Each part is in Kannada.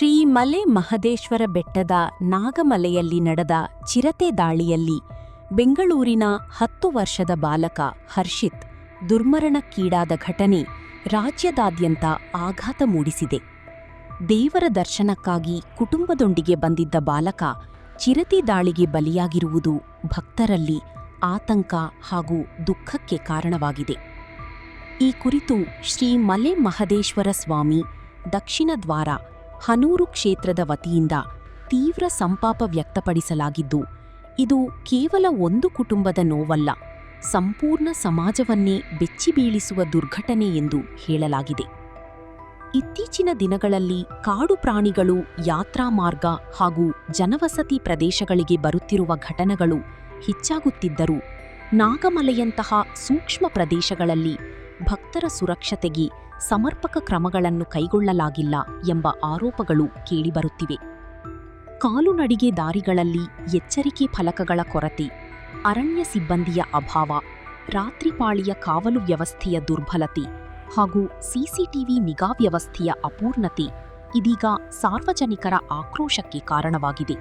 ಶ್ರೀ ಮಲೆ ಮಹದೇಶ್ವರ ಬೆಟ್ಟದ ನಾಗಮಲೆಯಲ್ಲಿ ನಡೆದ ಚಿರತೆ ದಾಳಿಯಲ್ಲಿ ಬೆಂಗಳೂರಿನ 10 ವರ್ಷದ ಬಾಲಕ ಹರ್ಷಿತ್ ದುರ್ಮರಣಕ್ಕೀಡಾದ ಘಟನೆ ರಾಜ್ಯದಾದ್ಯಂತ ಆಘಾತ ಮೂಡಿಸಿದೆ. ದೇವರ ದರ್ಶನಕ್ಕಾಗಿ ಕುಟುಂಬದೊಂದಿಗೆ ಬಂದಿದ್ದ ಬಾಲಕ ಚಿರತೆ ದಾಳಿಗೆ ಬಲಿಯಾಗಿರುವುದು ಭಕ್ತರಲ್ಲಿ ಆತಂಕ ಹಾಗೂ ದುಃಖಕ್ಕೆ ಕಾರಣವಾಗಿದೆ. ಈ ಕುರಿತು ಶ್ರೀ ಮಲೆ ಮಹದೇಶ್ವರ ಸ್ವಾಮಿ ದಕ್ಷಿಣ ದ್ವಾರ ಹನೂರು ಕ್ಷೇತ್ರದ ವತಿಯಿಂದ ತೀವ್ರ ಸಂತಾಪ ವ್ಯಕ್ತಪಡಿಸಲಾಗಿದ್ದು, ಇದು ಕೇವಲ ಒಂದು ಕುಟುಂಬದ ನೋವಲ್ಲ, ಸಂಪೂರ್ಣ ಸಮಾಜವನ್ನೇ ಬೆಚ್ಚಿಬೀಳಿಸುವ ದುರ್ಘಟನೆ ಎಂದು ಹೇಳಲಾಗಿದೆ. ಇತ್ತೀಚಿನ ದಿನಗಳಲ್ಲಿ ಕಾಡು ಪ್ರಾಣಿಗಳು ಯಾತ್ರಾ ಮಾರ್ಗ ಹಾಗೂ ಜನವಸತಿ ಪ್ರದೇಶಗಳಿಗೆ ಬರುತ್ತಿರುವ ಘಟನೆಗಳು ಹೆಚ್ಚಾಗುತ್ತಿದ್ದರೂ ನಾಗಮಲೆಯಂತಹ ಸೂಕ್ಷ್ಮ ಪ್ರದೇಶಗಳಲ್ಲಿ ಭಕ್ತರ ಸುರಕ್ಷತೆಗೆ ಸಮರ್ಪಕ ಕ್ರಮಗಳನ್ನು ಕೈಗೊಳ್ಳಲಾಗಿಲ್ಲ ಎಂಬ ಆರೋಪಗಳು ಕೇಳಿಬರುತ್ತಿವೆ. ಕಾಲುನಡಿಗೆ ದಾರಿಗಳಲ್ಲಿ ಎಚ್ಚರಿಕೆ ಫಲಕಗಳ ಕೊರತೆ, ಅರಣ್ಯ ಸಿಬ್ಬಂದಿಯ ಅಭಾವ, ರಾತ್ರಿ ಪಾಳಿಯ ಕಾವಲು ವ್ಯವಸ್ಥೆಯ ದುರ್ಬಲತೆ ಹಾಗೂ ಸಿಸಿಟಿವಿ ನಿಗಾ ವ್ಯವಸ್ಥೆಯ ಅಪೂರ್ಣತೆ ಇದೀಗ ಸಾರ್ವಜನಿಕರ ಆಕ್ರೋಶಕ್ಕೆ ಕಾರಣವಾಗಿದೆ.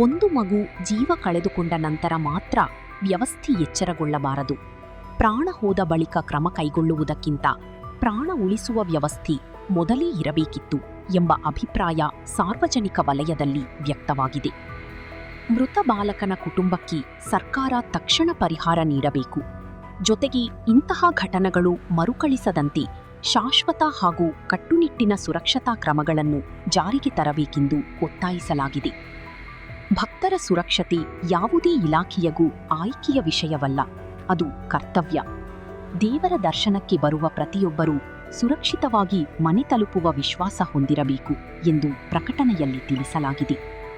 ಒಂದು ಮಗು ಜೀವ ಕಳೆದುಕೊಂಡ ನಂತರ ಮಾತ್ರ ವ್ಯವಸ್ಥೆ ಎಚ್ಚರಗೊಳ್ಳಬಾರದು. ಪ್ರಾಣ ಹೋದ ಬಳಿಕ ಕ್ರಮ ಕೈಗೊಳ್ಳುವುದಕ್ಕಿಂತ ಪ್ರಾಣ ಉಳಿಸುವ ವ್ಯವಸ್ಥೆ ಮೊದಲೇ ಇರಬೇಕಿತ್ತು ಎಂಬ ಅಭಿಪ್ರಾಯ ಸಾರ್ವಜನಿಕ ವಲಯದಲ್ಲಿ ವ್ಯಕ್ತವಾಗಿದೆ. ಮೃತ ಬಾಲಕನ ಕುಟುಂಬಕ್ಕೆ ಸರ್ಕಾರ ತಕ್ಷಣ ಪರಿಹಾರ ನೀಡಬೇಕು. ಜೊತೆಗೆ ಇಂತಹ ಘಟನೆಗಳು ಮರುಕಳಿಸದಂತೆ ಶಾಶ್ವತ ಹಾಗೂ ಕಟ್ಟುನಿಟ್ಟಿನ ಸುರಕ್ಷತಾ ಕ್ರಮಗಳನ್ನು ಜಾರಿಗೆ ತರಬೇಕೆಂದು ಒತ್ತಾಯಿಸಲಾಗಿದೆ. ಭಕ್ತರ ಸುರಕ್ಷತೆ ಯಾವುದೇ ಇಲಾಖೆಯಗೂ ಆಯ್ಕೆಯ ವಿಷಯವಲ್ಲ, ಅದು ಕರ್ತವ್ಯ. ದೇವರ ದರ್ಶನಕ್ಕೆ ಬರುವ ಪ್ರತಿಯೊಬ್ಬರೂ ಸುರಕ್ಷಿತವಾಗಿ ಮನೆ ತಲುಪುವ ವಿಶ್ವಾಸ ಹೊಂದಿರಬೇಕು ಎಂದು ಪ್ರಕಟಣೆಯಲ್ಲಿ ತಿಳಿಸಲಾಗಿದೆ.